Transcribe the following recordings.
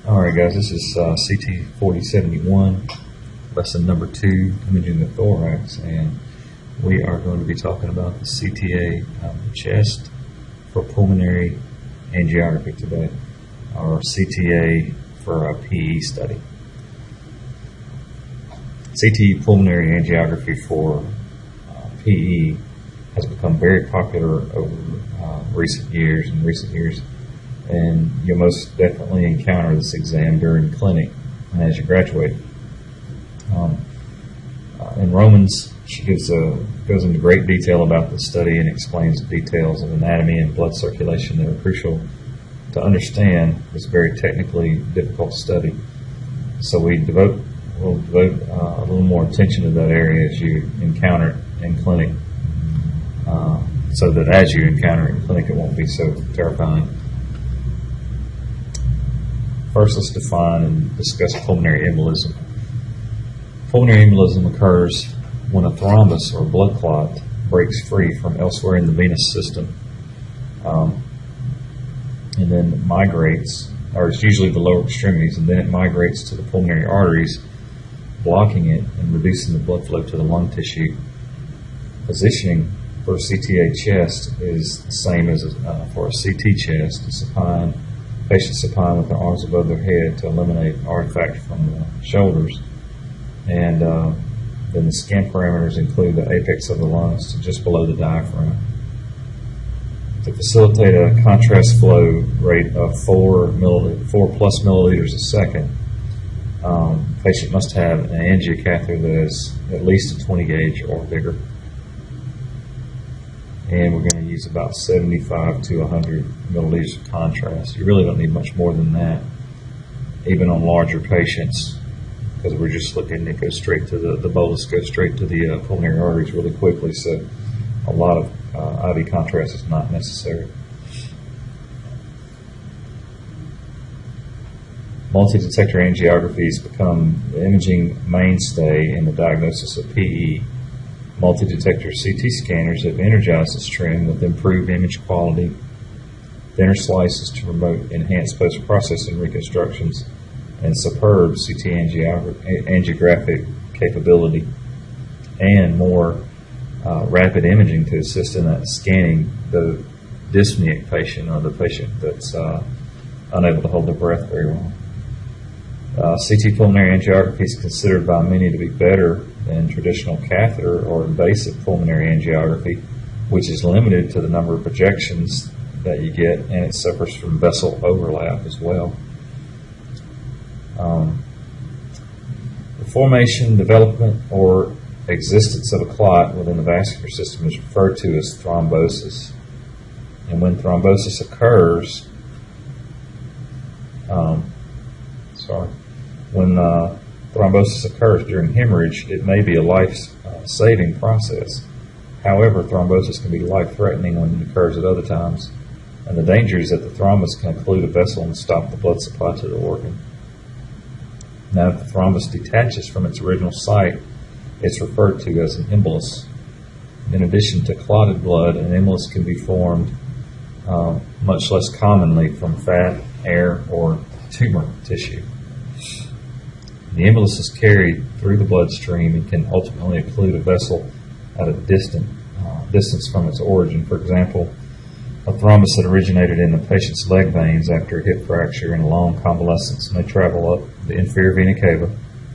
Alright guys, this is CT 4071, lesson number 2, imaging the thorax, and we are going to be talking about the CTA chest for pulmonary angiography today, or CTA for a PE study. CT pulmonary angiography for PE has become very popular over recent years, and you'll most definitely encounter this exam during clinic and as you graduate. In Romans, she goes into great detail about the study and explains details of anatomy and blood circulation that are crucial to understand this very technically difficult study. So we'll devote a little more attention to that area as you encounter it in clinic, so that as you encounter it in clinic, it won't be so terrifying. First, let's define and discuss pulmonary embolism. Pulmonary embolism occurs when a thrombus or blood clot breaks free from elsewhere in the venous system, and then migrates, or it's usually the lower extremities, and then it migrates to the pulmonary arteries, blocking it and reducing the blood flow to the lung tissue. Positioning for a CTA chest is the same as for a CT chest. The supine, patient supine with their arms above their head to eliminate artifact from the shoulders. And then the scan parameters include the apex of the lungs to just below the diaphragm. To facilitate a contrast flow rate of 4 plus milliliters a second, the patient must have an angiocatheter that is at least a 20 gauge or bigger. And we're going to use about 75 to 100 milliliters of contrast. You really don't need much more than that, even on larger patients, because we're just looking, it goes straight to the bolus goes straight to the pulmonary arteries really quickly, so a lot of IV contrast is not necessary. Multi-detector angiographies become the imaging mainstay in the diagnosis of PE. Multi-detector CT scanners have energized this trend with improved image quality, thinner slices to promote enhanced post-processing reconstructions, and superb CT angiographic capability, and more rapid imaging to assist in that scanning the dyspneic patient, or the patient that's unable to hold their breath very well. CT pulmonary angiography is considered by many to be better than traditional catheter or invasive pulmonary angiography, which is limited to the number of projections that you get, and it suffers from vessel overlap as well. The formation, development, or existence of a clot within the vascular system is referred to as thrombosis. And when thrombosis occurs, when thrombosis occurs during hemorrhage, it may be a life-saving process. However, thrombosis can be life-threatening when it occurs at other times, and the danger is that the thrombus can occlude a vessel and stop the blood supply to the organ. Now, if the thrombus detaches from its original site, it's referred to as an embolus. In addition to clotted blood, an embolus can be formed much less commonly from fat, air, or tumor tissue. The embolus is carried through the bloodstream and can ultimately occlude a vessel at a distance from its origin. For example, a thrombus that originated in the patient's leg veins after a hip fracture and a long convalescence may travel up the inferior vena cava,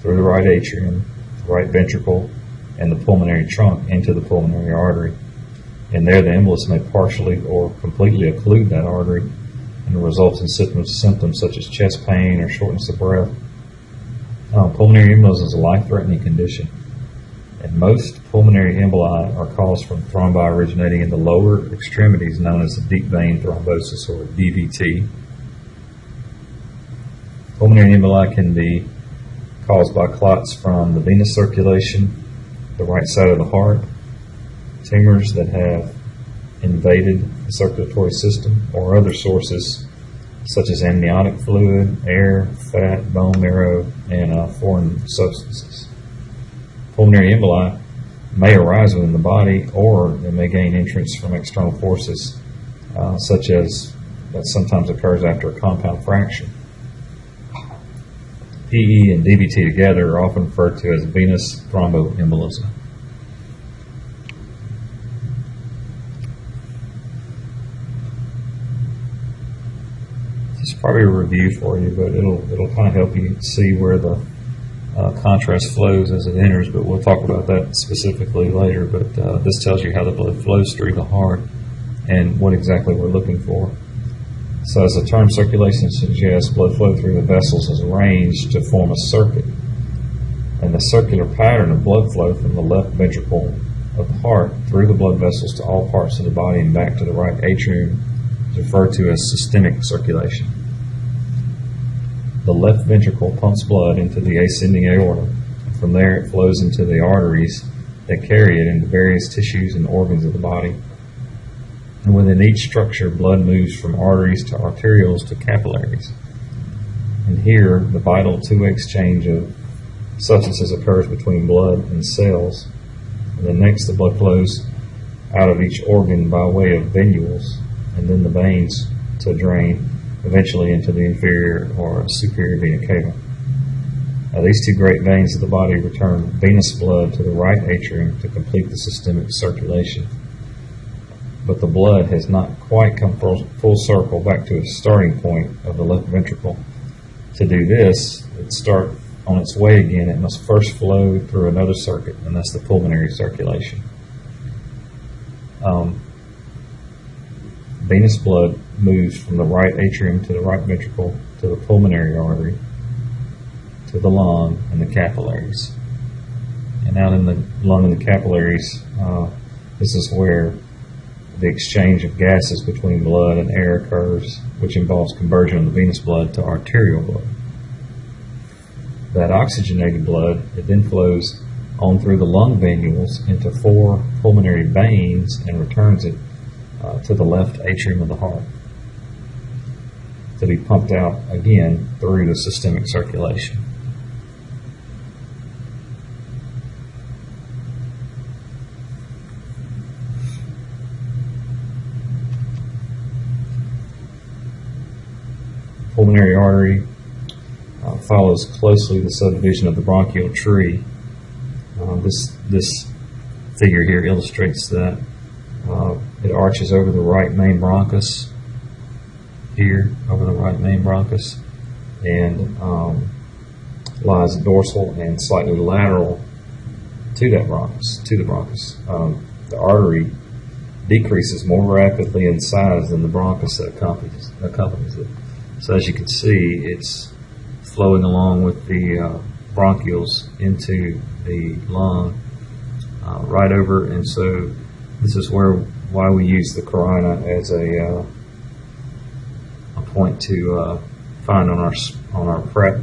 through the right atrium, the right ventricle, and the pulmonary trunk into the pulmonary artery. And there the embolus may partially or completely occlude that artery, and it results in symptoms such as chest pain or shortness of breath. Pulmonary embolism is a life-threatening condition, and most pulmonary emboli are caused from thrombi originating in the lower extremities, known as the deep vein thrombosis, or DVT. Pulmonary emboli can be caused by clots from the venous circulation, the right side of the heart, tumors that have invaded the circulatory system, or other sources such as amniotic fluid, air, fat, bone marrow, and foreign substances. Pulmonary emboli may arise within the body, or they may gain entrance from external forces, such as that sometimes occurs after a compound fracture. PE and DVT together are often referred to as venous thromboembolism. It's probably a review for you, but it'll kind of help you see where the contrast flows as it enters, but we'll talk about that specifically later. But this tells you how the blood flows through the heart and what exactly we're looking for. So as the term circulation suggests, blood flow through the vessels is arranged to form a circuit. And the circular pattern of blood flow from the left ventricle of the heart through the blood vessels to all parts of the body and back to the right atrium is referred to as systemic circulation. The left ventricle pumps blood into the ascending aorta. From there it flows into the arteries that carry it into various tissues and organs of the body. And within each structure, blood moves from arteries to arterioles to capillaries. And here, the vital two-way exchange of substances occurs between blood and cells. And then next, the blood flows out of each organ by way of venules, and then the veins to drain, eventually into the inferior or superior vena cava. Now, these two great veins of the body return venous blood to the right atrium to complete the systemic circulation. But the blood has not quite come full circle back to its starting point of the left ventricle. To do this, it start on its way again, it must first flow through another circuit, and that's the pulmonary circulation. Venous blood moves from the right atrium to the right ventricle to the pulmonary artery, to the lung and the capillaries. And out in the lung and the capillaries, this is where the exchange of gases between blood and air occurs, which involves conversion of the venous blood to arterial blood. That oxygenated blood, it then flows on through the lung venules into 4 pulmonary veins and returns it to the left atrium of the heart to be pumped out again through the systemic circulation. Pulmonary artery follows closely the subdivision of the bronchial tree. This figure here illustrates that. It arches over the right main bronchus, here, over the right main bronchus, and lies dorsal and slightly lateral to that bronchus, to the bronchus. The artery decreases more rapidly in size than the bronchus that accompanies it. So as you can see, it's flowing along with the bronchioles into the lung, right over, and so this is why we use the carina as a point to find on our prep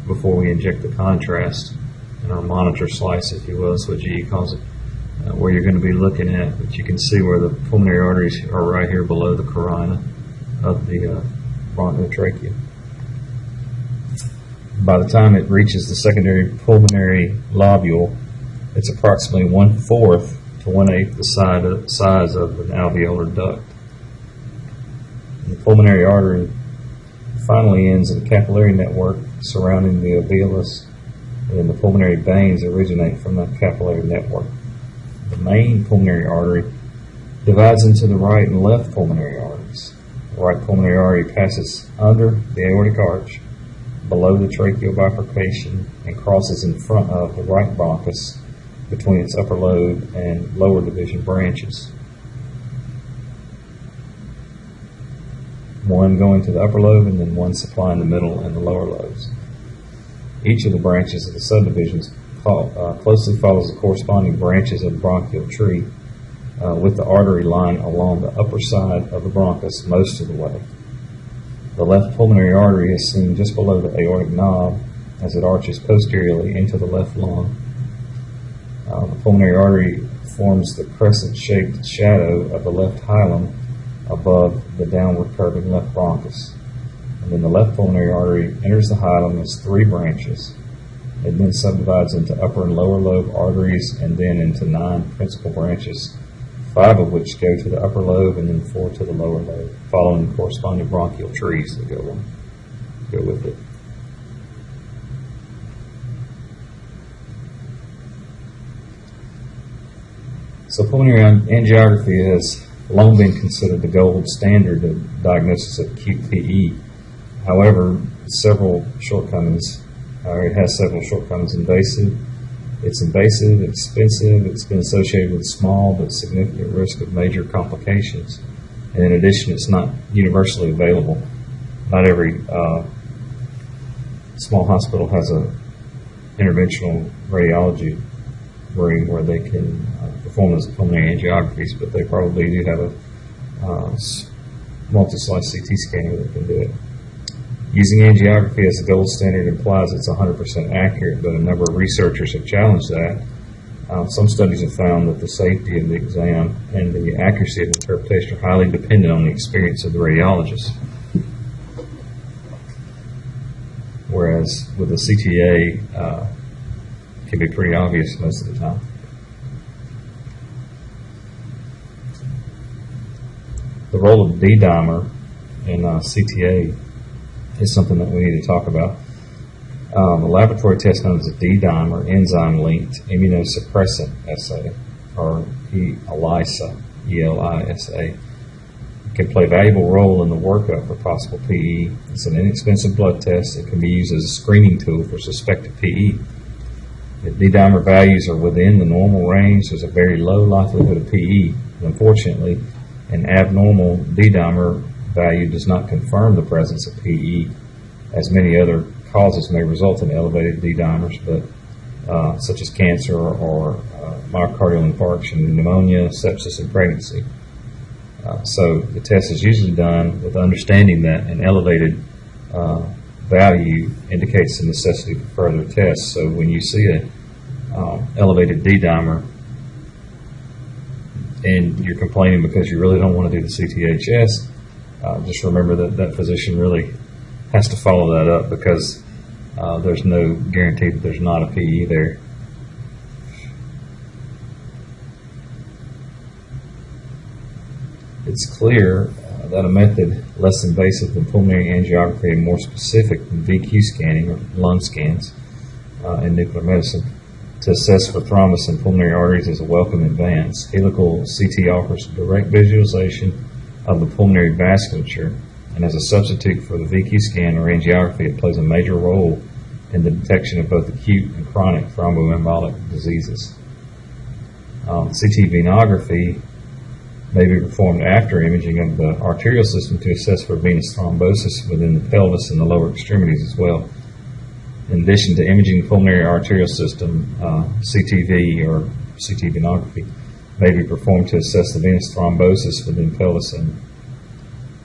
before we inject the contrast in our monitor slice, if you will. That's what GE calls it, where you're going to be looking at. But you can see where the pulmonary arteries are right here below the carina of the bronchotrachea. By the time it reaches the secondary pulmonary lobule, it's approximately 1/4 to 1/8 the size of an alveolar duct. And the pulmonary artery finally ends in a capillary network surrounding the alveolus, and then the pulmonary veins originate from that capillary network. The main pulmonary artery divides into the right and left pulmonary arteries. The right pulmonary artery passes under the aortic arch, below the tracheal bifurcation, and crosses in front of the right bronchus between its upper lobe and lower division branches. One going to the upper lobe and then one supplying the middle and the lower lobes. Each of the branches of the subdivisions closely follows the corresponding branches of the bronchial tree, with the artery line along the upper side of the bronchus most of the way. The left pulmonary artery is seen just below the aortic knob as it arches posteriorly into the left lung. The pulmonary artery forms the crescent-shaped shadow of the left hilum above the downward curving left bronchus. And then the left pulmonary artery enters the hilum as 3 branches. It then subdivides into upper and lower lobe arteries and then into 9 principal branches, 5 of which go to the upper lobe and then 4 to the lower lobe, following the corresponding bronchial trees that go with it. So pulmonary angiography has long been considered the gold standard of diagnosis of acute PE. However, several shortcomings. It has several shortcomings. It's invasive, expensive. It's been associated with small but significant risk of major complications. And in addition, it's not universally available. Not every small hospital has a interventional radiology room where they can perform those pulmonary angiographies, but they probably do have a multi-slice CT scanner that can do it. Using angiography as the gold standard implies it's 100% accurate, but a number of researchers have challenged that. Some studies have found that the safety of the exam and the accuracy of interpretation are highly dependent on the experience of the radiologist. Whereas with the CTA, it can be pretty obvious most of the time. The role of D-dimer in CTA is something that we need to talk about. A laboratory test known as a D-dimer enzyme-linked immunosuppressant assay, or ELISA, E-L-I-S-A, can play a valuable role in the workup for possible PE. It's an inexpensive blood test. It can be used as a screening tool for suspected PE. If D-dimer values are within the normal range, there's a very low likelihood of PE. And unfortunately, an abnormal D-dimer value does not confirm the presence of PE, as many other causes may result in elevated D-dimers, but such as cancer or myocardial infarction, pneumonia, sepsis, and pregnancy. So the test is usually done with understanding that an elevated value indicates the necessity for further tests. So when you see a elevated D-dimer and you're complaining because you really don't want to do the CTHS, just remember that that physician really has to follow that up, because there's no guarantee that there's not a PE there. It's clear that a method less invasive than pulmonary angiography and more specific than VQ scanning or lung scans in nuclear medicine to assess for thrombus in pulmonary arteries is a welcome advance. Helical CT offers direct visualization of the pulmonary vasculature, and as a substitute for the VQ scan or angiography, it plays a major role in the detection of both acute and chronic thromboembolic diseases. CT venography may be performed after imaging of the arterial system to assess for venous thrombosis within the pelvis and the lower extremities as well. In addition to imaging the pulmonary arterial system, CTV or CT venography may be performed to assess the venous thrombosis within pelvis and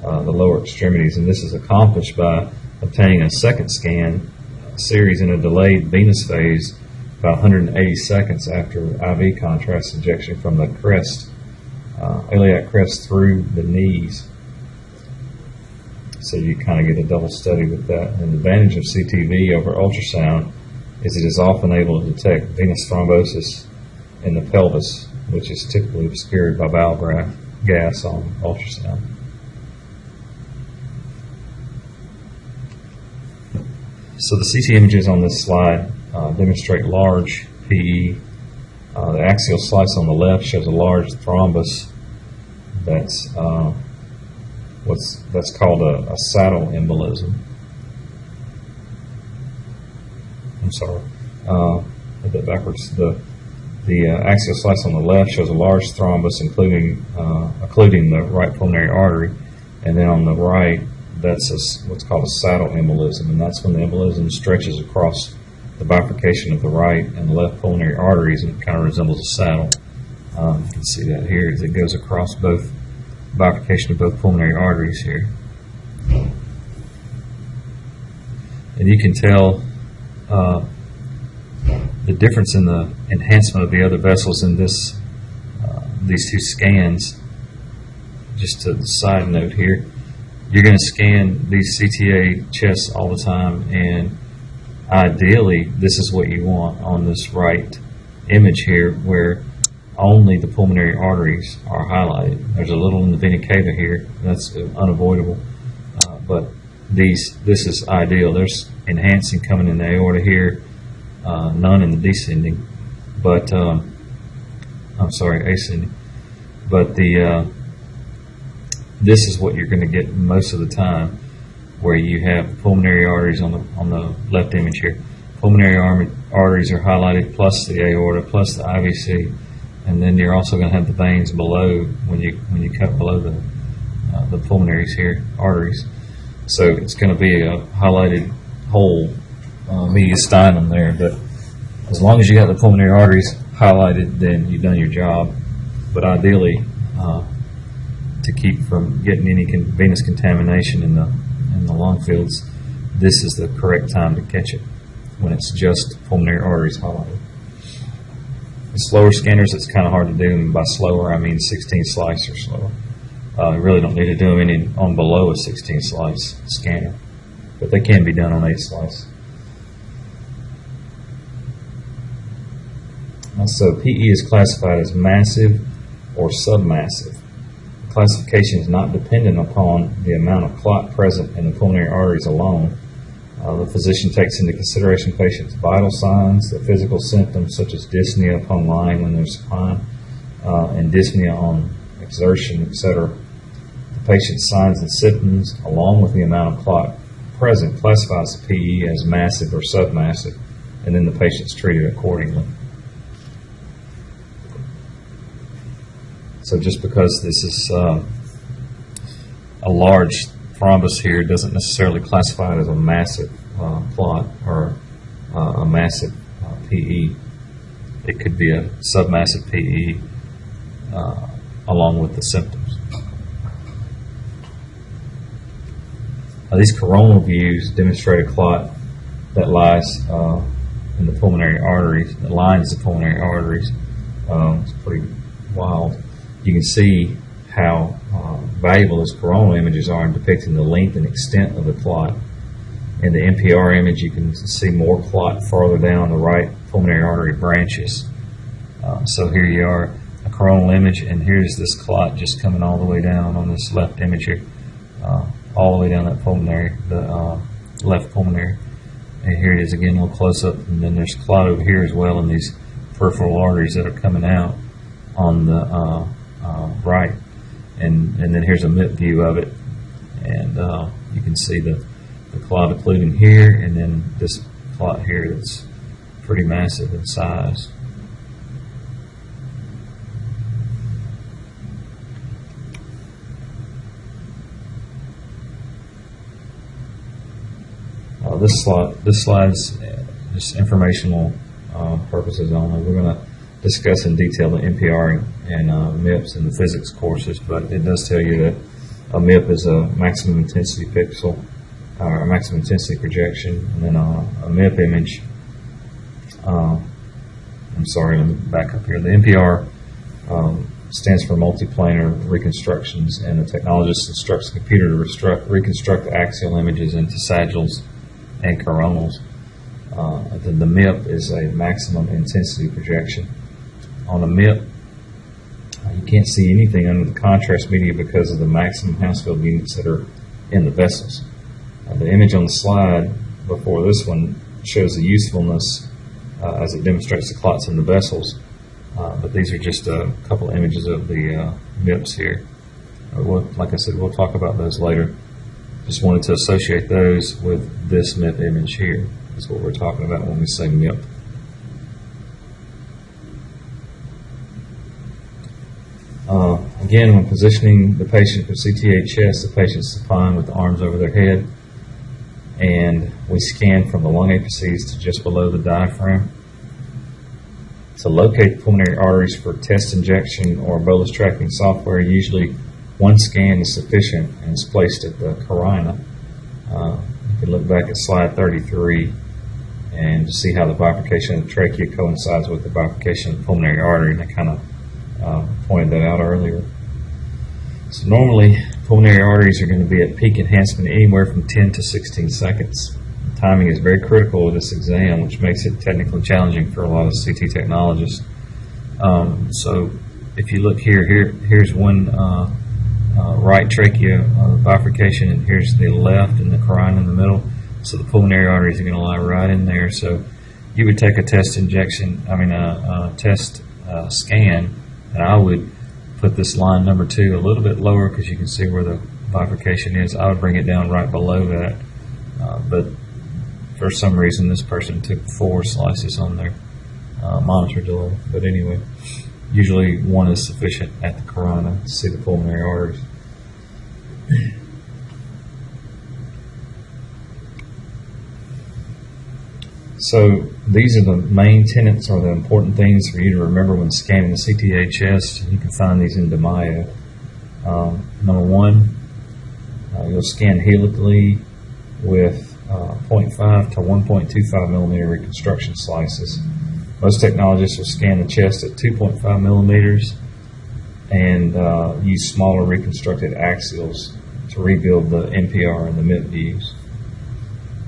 the lower extremities, and this is accomplished by obtaining a second scan series in a delayed venous phase about 180 seconds after IV contrast injection from the crest, iliac crest through the knees. So you kind of get a double study with that. And the advantage of CTV over ultrasound is it is often able to detect venous thrombosis in the pelvis, which is typically obscured by bowel gas on ultrasound. So the CT images on this slide demonstrate large PE. The axial slice on the left shows a large thrombus that's called a saddle embolism. I'm sorry, a bit backwards. The axial slice on the left shows a large thrombus, including the right pulmonary artery, and then on the right, that's what's called a saddle embolism, and that's when the embolism stretches across the bifurcation of the right and the left pulmonary arteries, and it kind of resembles a saddle. You can see that here as it goes across both bifurcation of both pulmonary arteries here. And you can tell the difference in the enhancement of the other vessels in these two scans. Just a side note here, you're going to scan these CTA chests all the time, and ideally this is what you want on this right image here, where only the pulmonary arteries are highlighted. There's a little in the vena cava here, that's unavoidable, but this is ideal. There's enhancing coming in the aorta here, none in the descending, but I'm sorry, ascending. But this is what you're going to get most of the time, where you have pulmonary arteries on the left image here. Pulmonary arteries are highlighted, plus the aorta, plus the IVC, and then you're also going to have the veins below when you cut below the pulmonaries here, arteries. So it's going to be a highlighted whole mediastinum there. But as long as you got the pulmonary arteries highlighted, then you've done your job. But ideally, to keep from getting any venous contamination in the lung fields, this is the correct time to catch it, when it's just pulmonary arteries highlighted. The slower scanners, it's kind of hard to do, and by slower I mean 16 slice or slower. You really don't need to do them on below a 16 slice scanner, but they can be done on 8 slice. So PE is classified as massive or submassive. The classification is not dependent upon the amount of clot present in the pulmonary arteries alone. The physician takes into consideration the patient's vital signs, the physical symptoms such as dyspnea upon lying when there's supine, and dyspnea on exertion, etc. The patient's signs and symptoms, along with the amount of clot present, classifies the PE as massive or submassive, and then the patient's treated accordingly. So just because this is a large thrombus here doesn't necessarily classify it as a massive clot or a massive PE. It could be a submassive PE along with the symptoms. These coronal views demonstrate a clot that lies in the pulmonary arteries, that lines the pulmonary arteries. It's pretty wild. You can see how valuable those coronal images are in depicting the length and extent of the clot. In the NPR image, you can see more clot farther down the right pulmonary artery branches. So here you are, a coronal image, and here's this clot just coming all the way down on this left image here, all the way down that pulmonary, the left pulmonary. And here it is again, a little close up, and then there's clot over here as well in these peripheral arteries that are coming out on the right, and then here's a MIP view of it, and you can see the clot occluding here, and then this clot here that's pretty massive in size. This slide's just informational purposes only. We're going to discuss in detail the NPR and MIPS in the physics courses, but it does tell you that a MIP is a maximum intensity pixel, or a maximum intensity projection, and then a MIP image. I'm sorry, let me back up here. The NPR stands for multiplanar reconstructions, and the technologist instructs the computer to reconstruct the axial images into sagittals and coronals. The MIP is a maximum intensity projection. On a MIP, you can't see anything under the contrast media because of the maximum Hounsfield units that are in the vessels. The image on the slide before this one shows the usefulness as it demonstrates the clots in the vessels, but these are just a couple of images of the MIPS here. Like I said, we'll talk about those later. Just wanted to associate those with this MIP image here. That's what we're talking about when we say MIP. Again, when positioning the patient for CTA chest, the patient's supine with the arms over their head, and we scan from the lung apices to just below the diaphragm. To locate the pulmonary arteries for test injection or bolus tracking software, usually one scan is sufficient and is placed at the carina. You can look back at slide 33 and see how the bifurcation of the trachea coincides with the bifurcation of the pulmonary artery, and I kind of pointed that out earlier. So normally, pulmonary arteries are going to be at peak enhancement anywhere from 10 to 16 seconds. The timing is very critical with this exam, which makes it technically challenging for a lot of CT technologists. So if you look here's one right trachea bifurcation, and here's the left and the carina in the middle. So the pulmonary arteries are going to lie right in there. So you would take a test scan And I would put this line number 2 a little bit lower because you can see where the bifurcation is. I would bring it down right below that. But for some reason, this person took 4 slices on their monitor delay. But anyway, usually 1 is sufficient at the corona to see the pulmonary arteries. So these are the main tenets or the important things for you to remember when scanning the CTA chest. You can find these in DiMaio. Number 1, you'll scan helically with 0.5 to 1.25 millimeter reconstruction slices. Most technologists will scan the chest at 2.5 millimeters and use smaller reconstructed axials to rebuild the NPR and the MIP views.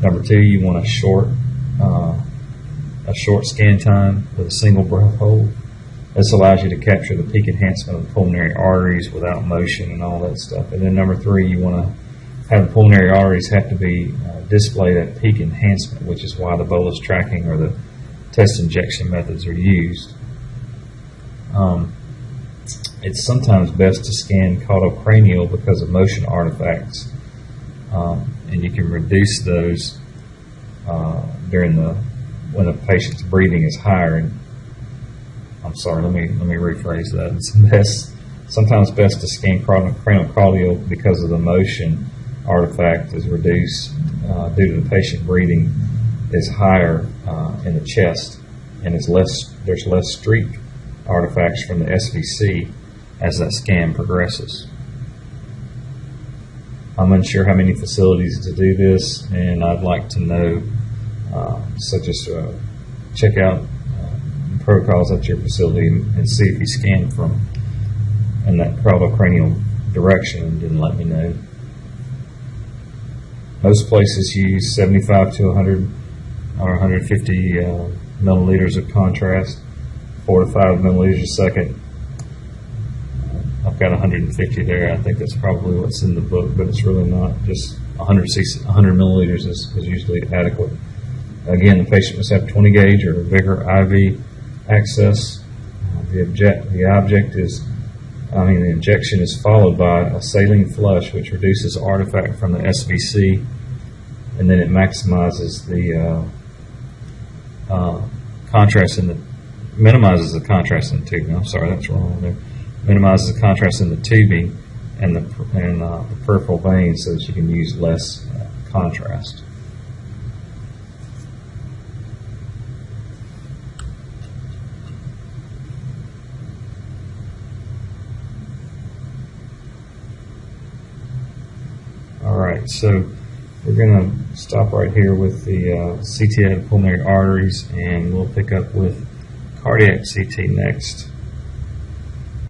Number 2, you want a short scan time with a single breath hold. This allows you to capture the peak enhancement of the pulmonary arteries without motion and all that stuff. And then number 3, you want to have the pulmonary arteries have to be displayed at peak enhancement, which is why the bolus tracking or the test injection methods are used. It's sometimes best to scan caudocranial because of motion artifacts, and you can reduce those when the patient's breathing is higher. And I'm sorry, let me rephrase that. It's sometimes best to scan cranial caudal because of the motion artifact is reduced due to the patient breathing is higher in the chest, and there's less streak artifacts from the SVC as that scan progresses. I'm unsure how many facilities to do this, and I'd like to know, so just check out protocols at your facility and see if you scan from in that caudocranial direction, and then let me know. Most places use 75 to 100 or 150 milliliters of contrast, 4 to 5 milliliters a second. I've got 150 there. I think that's probably what's in the book, but it's really not. Just 100 milliliters is usually adequate. Again, the patient must have 20 gauge or bigger IV access. The injection is followed by a saline flush, which reduces artifact from the SVC, and then it maximizes the minimizes the contrast in the tubing. I'm sorry, that's wrong there. Minimizes the contrast in the tubing and the peripheral veins so that you can use less contrast. Alright, so we're going to stop right here with the CTA of pulmonary arteries, and we'll pick up with cardiac CT next.